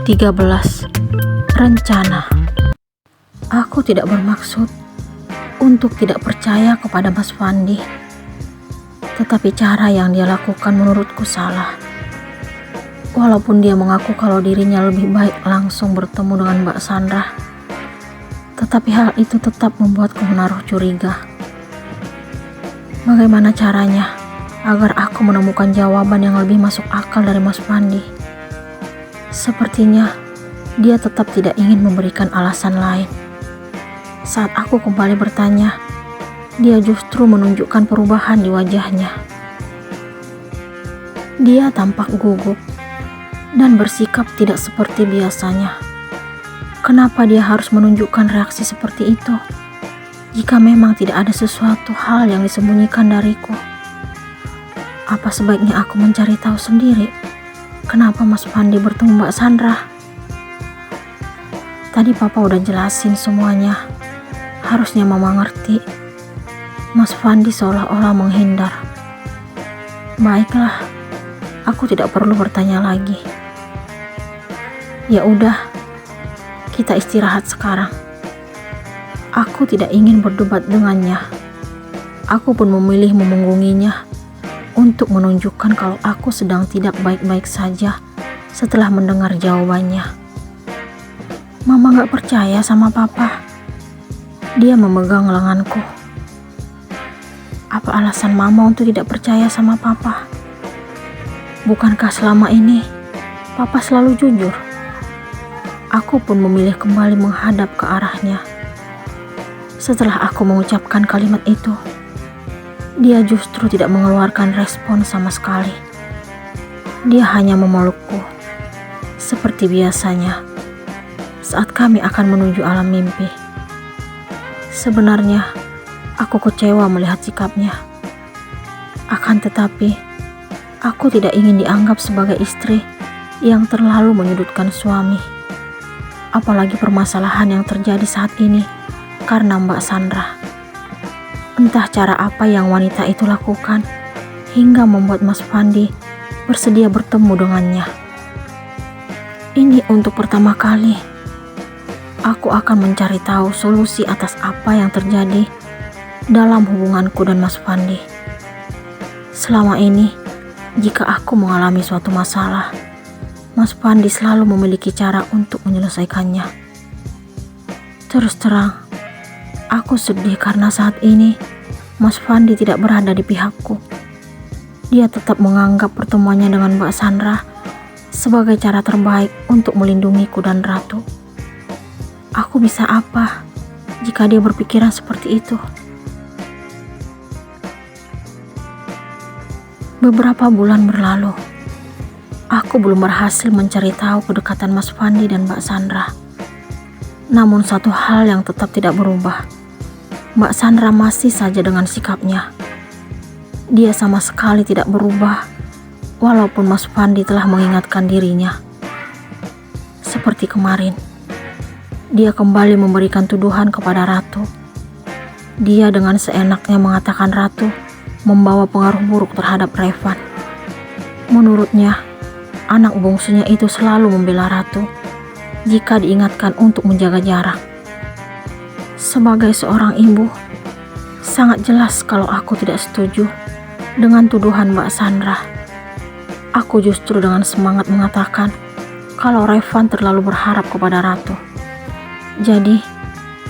13. Rencana. Aku tidak bermaksud untuk tidak percaya kepada Mas Fandi, tetapi cara yang dia lakukan menurutku salah. Walaupun dia mengaku kalau dirinya lebih baik langsung bertemu dengan Mbak Sandra, tetapi hal itu tetap membuatku menaruh curiga. Bagaimana caranya agar aku menemukan jawaban yang lebih masuk akal dari Mas Fandi? Sepertinya dia tetap tidak ingin memberikan alasan lain. Saat aku kembali bertanya, dia justru menunjukkan perubahan di wajahnya. Dia tampak gugup dan bersikap tidak seperti biasanya. Kenapa dia harus menunjukkan reaksi seperti itu? Jika memang tidak ada sesuatu hal yang disembunyikan dariku, apa sebaiknya aku mencari tahu sendiri kenapa Mas Fandi bertemu Mbak Sandra? Tadi Papa udah jelasin semuanya. Harusnya Mama ngerti. Mas Fandi seolah-olah menghindar. Baiklah, aku tidak perlu bertanya lagi. Ya udah, kita istirahat sekarang. Aku tidak ingin berdebat dengannya. Aku pun memilih memunggunginya untuk menunjukkan kalau aku sedang tidak baik-baik saja setelah mendengar jawabannya. Mama gak percaya sama Papa. Dia memegang lenganku. Apa alasan Mama untuk tidak percaya sama Papa? Bukankah selama ini Papa selalu jujur? Aku pun memilih kembali menghadap ke arahnya. Setelah aku mengucapkan kalimat itu, dia justru tidak mengeluarkan respon sama sekali. Dia hanya memelukku, seperti biasanya, saat kami akan menuju alam mimpi. Sebenarnya, aku kecewa melihat sikapnya. Akan tetapi, aku tidak ingin dianggap sebagai istri yang terlalu menyudutkan suami. Apalagi permasalahan yang terjadi saat ini karena Mbak Sandra. Entah cara apa yang wanita itu lakukan hingga membuat Mas Fandi bersedia bertemu dengannya. Ini untuk pertama kali aku akan mencari tahu solusi atas apa yang terjadi dalam hubunganku dan Mas Fandi. Selama ini, jika aku mengalami suatu masalah, Mas Fandi selalu memiliki cara untuk menyelesaikannya. Terus terang, aku sedih karena saat ini Mas Fandi tidak berada di pihakku. Dia tetap menganggap pertemuannya dengan Mbak Sandra sebagai cara terbaik untuk melindungiku dan Ratu. Aku bisa apa jika dia berpikiran seperti itu? Beberapa bulan berlalu, aku belum berhasil mencari tahu kedekatan Mas Fandi dan Mbak Sandra. Namun satu hal yang tetap tidak berubah. Mbak Sandra masih saja dengan sikapnya. Dia sama sekali tidak berubah, walaupun Mas Fandi telah mengingatkan dirinya. Seperti kemarin, dia kembali memberikan tuduhan kepada Ratu. Dia dengan seenaknya mengatakan Ratu membawa pengaruh buruk terhadap Revan. Menurutnya, anak bungsunya itu selalu membela Ratu jika diingatkan untuk menjaga jarak. Sebagai seorang ibu, sangat jelas kalau aku tidak setuju dengan tuduhan Mbak Sandra. Aku justru dengan semangat mengatakan kalau Revan terlalu berharap kepada Ratu. Jadi,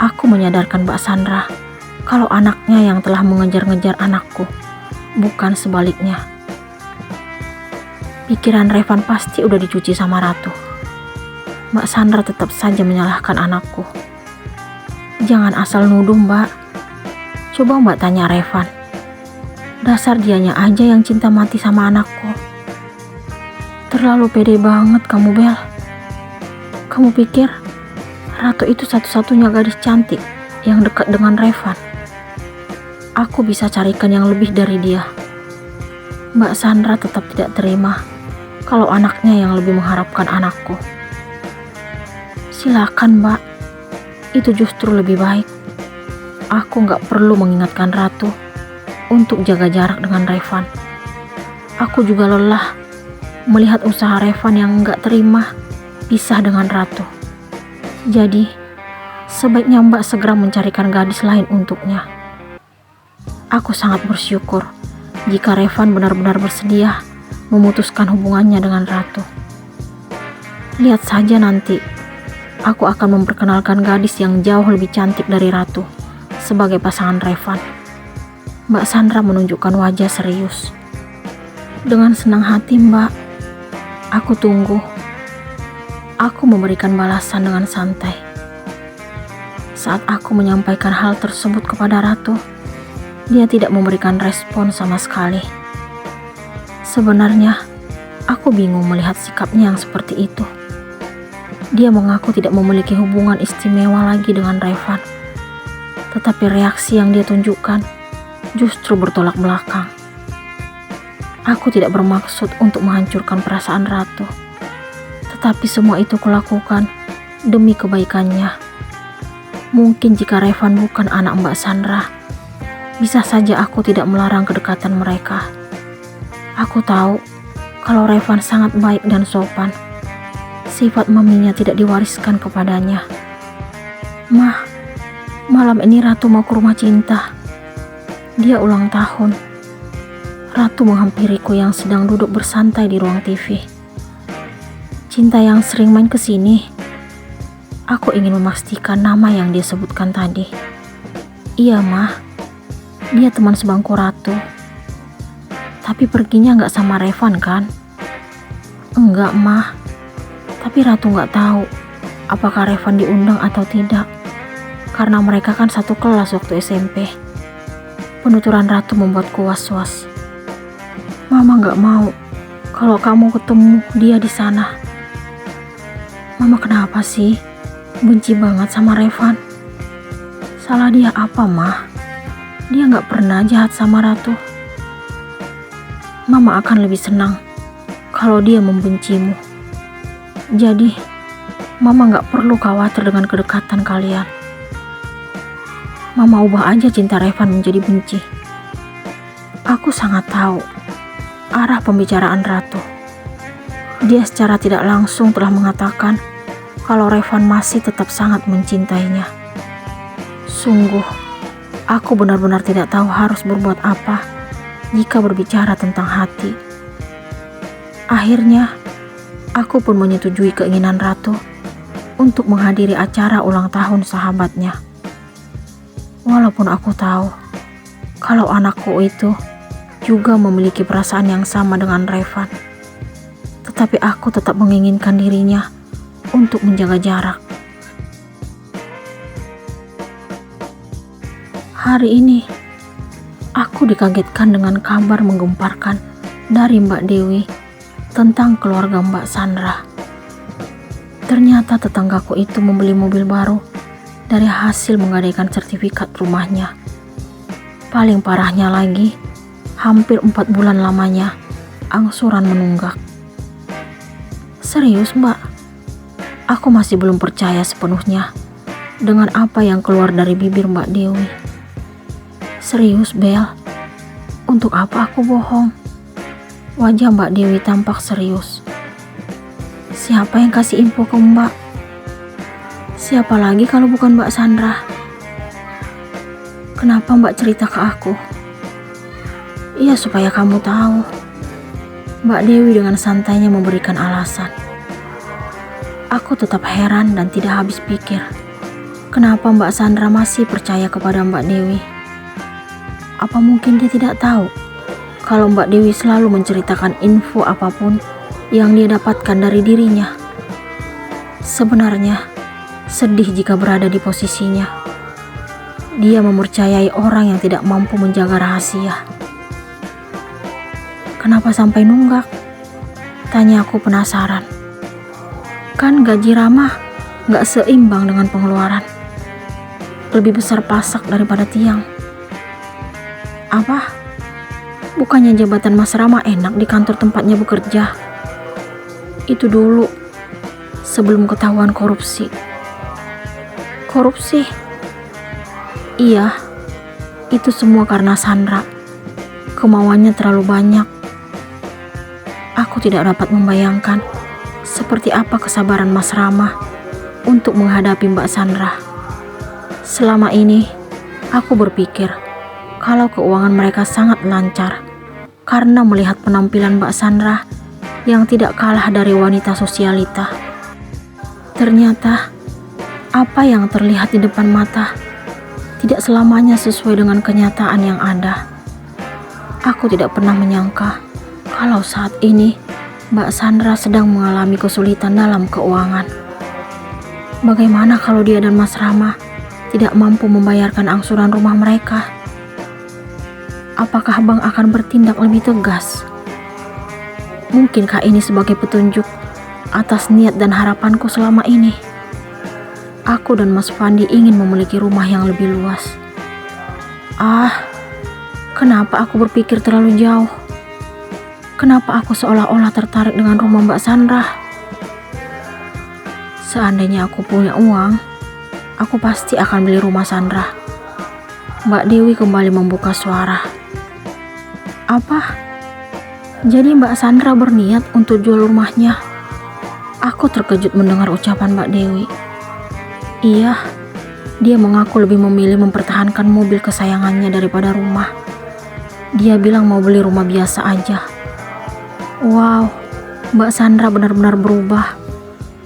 aku menyadarkan Mbak Sandra kalau anaknya yang telah mengejar-ngejar anakku, bukan sebaliknya. Pikiran Revan pasti udah dicuci sama Ratu. Mbak Sandra tetap saja menyalahkan anakku. Jangan asal nuduh, Mbak. Coba Mbak tanya Revan. Dasar dianya aja yang cinta mati sama anakku. Terlalu pede banget kamu, Bel. Kamu pikir Ratu itu satu-satunya gadis cantik yang dekat dengan Revan? Aku bisa carikan yang lebih dari dia. Mbak Sandra tetap tidak terima kalau anaknya yang lebih mengharapkan anakku. Silakan, Mbak. Itu justru lebih baik. Aku gak perlu mengingatkan Ratu untuk jaga jarak dengan Revan. Aku juga lelah melihat usaha Revan yang gak terima pisah dengan Ratu. Jadi, sebaiknya Mbak segera mencarikan gadis lain untuknya. Aku sangat bersyukur jika Revan benar-benar bersedia memutuskan hubungannya dengan Ratu. Lihat saja nanti, aku akan memperkenalkan gadis yang jauh lebih cantik dari Ratu sebagai pasangan Revan. Mbak Sandra menunjukkan wajah serius. Dengan senang hati, Mbak. Aku tunggu. Aku memberikan balasan dengan santai. Saat aku menyampaikan hal tersebut kepada Ratu, dia tidak memberikan respon sama sekali. Sebenarnya, aku bingung melihat sikapnya yang seperti itu. Dia mengaku tidak memiliki hubungan istimewa lagi dengan Revan. Tetapi reaksi yang dia tunjukkan justru bertolak belakang. Aku tidak bermaksud untuk menghancurkan perasaan Ratu. Tetapi semua itu kulakukan demi kebaikannya. Mungkin jika Revan bukan anak Mbak Sandra, bisa saja aku tidak melarang kedekatan mereka. Aku tahu kalau Revan sangat baik dan sopan. Sifat maminya tidak diwariskan kepadanya. Mah, malam ini Ratu mau ke rumah Cinta. Dia ulang tahun. Ratu menghampiriku yang sedang duduk bersantai di ruang TV. Cinta yang sering main ke sini. Aku ingin memastikan nama yang dia sebutkan tadi. Iya, Mah. Dia teman sebangku Ratu. Tapi perginya nggak sama Revan kan? Enggak, Mah. Tapi Ratu nggak tahu apakah Revan diundang atau tidak. Karena mereka kan satu kelas waktu SMP. Penuturan Ratu membuatku was-was. Mama nggak mau kalau kamu ketemu dia di sana. Mama kenapa sih? Benci banget sama Revan. Salah dia apa, Mah? Dia gak pernah jahat sama Ratu. Mama akan lebih senang kalau dia membencimu. Jadi, Mama gak perlu khawatir dengan kedekatan kalian. Mama ubah aja cinta Revan menjadi benci. Aku sangat tahu arah pembicaraan Ratu. Dia secara tidak langsung telah mengatakan kalau Revan masih tetap sangat mencintainya. Sungguh, aku benar-benar tidak tahu harus berbuat apa jika berbicara tentang hati. Akhirnya, aku pun menyetujui keinginan Ratu untuk menghadiri acara ulang tahun sahabatnya. Walaupun aku tahu kalau anakku itu juga memiliki perasaan yang sama dengan Revan, tetapi aku tetap menginginkan dirinya untuk menjaga jarak. Hari ini, aku dikagetkan dengan kabar menggemparkan dari Mbak Dewi tentang keluarga Mbak Sandra. Ternyata tetanggaku itu membeli mobil baru dari hasil menggadaikan sertifikat rumahnya. Paling parahnya lagi, hampir 4 bulan lamanya angsuran menunggak. Serius, Mbak? Aku masih belum percaya sepenuhnya dengan apa yang keluar dari bibir Mbak Dewi. Serius, Bel? Untuk apa aku bohong? Wajah Mbak Dewi tampak serius. Siapa yang kasih info ke Mbak? Siapa lagi kalau bukan Mbak Sandra? Kenapa Mbak cerita ke aku? Iya, supaya kamu tahu. Mbak Dewi dengan santainya memberikan alasan. Aku tetap heran dan tidak habis pikir. Kenapa Mbak Sandra masih percaya kepada Mbak Dewi? Apa mungkin dia tidak tahu kalau Mbak Dewi selalu menceritakan info apapun yang dia dapatkan dari dirinya? Sebenarnya, sedih jika berada di posisinya. Dia mempercayai orang yang tidak mampu menjaga rahasia. Kenapa sampai nunggak? Tanya aku penasaran. Kan gaji Rama gak seimbang dengan pengeluaran. Lebih besar pasak daripada tiang. Apa? Bukannya jabatan Mas Rama enak di kantor tempatnya bekerja? Itu dulu, sebelum ketahuan korupsi. Korupsi? Iya, itu semua karena Sandra. Kemauannya terlalu banyak. Aku tidak dapat membayangkan Seperti apa kesabaran Mas Rama untuk menghadapi Mbak Sandra? Selama ini, aku berpikir kalau keuangan mereka sangat lancar karena melihat penampilan Mbak Sandra yang tidak kalah dari wanita sosialita. Ternyata, apa yang terlihat di depan mata tidak selamanya sesuai dengan kenyataan yang ada. Aku tidak pernah menyangka kalau saat ini Mbak Sandra sedang mengalami kesulitan dalam keuangan. Bagaimana kalau dia dan Mas Rama tidak mampu membayarkan angsuran rumah mereka? Apakah Bang akan bertindak lebih tegas? Mungkinkah ini sebagai petunjuk atas niat dan harapanku selama ini? Aku dan Mas Fandi ingin memiliki rumah yang lebih luas. Kenapa aku berpikir terlalu jauh? Kenapa aku seolah-olah tertarik dengan rumah Mbak Sandra? Seandainya aku punya uang, aku pasti akan beli rumah Sandra. Mbak Dewi kembali membuka suara. Apa? Jadi Mbak Sandra berniat untuk jual rumahnya? Aku terkejut mendengar ucapan Mbak Dewi. Iya, dia mengaku lebih memilih mempertahankan mobil kesayangannya daripada rumah. Dia bilang mau beli rumah biasa aja. Wow, Mbak Sandra benar-benar berubah.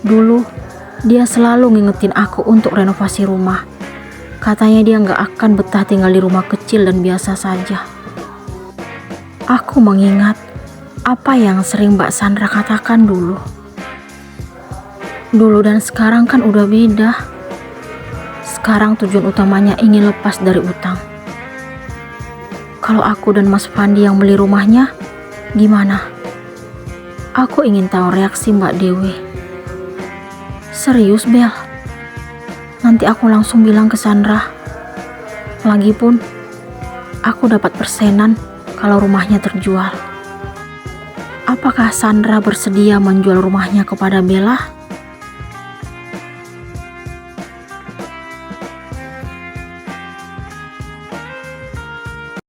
Dulu, dia selalu ngingetin aku untuk renovasi rumah. Katanya dia nggak akan betah tinggal di rumah kecil dan biasa saja. Aku mengingat apa yang sering Mbak Sandra katakan dulu. Dulu dan sekarang kan udah beda. Sekarang tujuan utamanya ingin lepas dari utang. Kalau aku dan Mas Fandi yang beli rumahnya, gimana? Aku ingin tahu reaksi Mbak Dewi. Serius, Bel? Nanti aku langsung bilang ke Sandra. Lagipun, aku dapat persenan kalau rumahnya terjual. Apakah Sandra bersedia menjual rumahnya kepada Bella?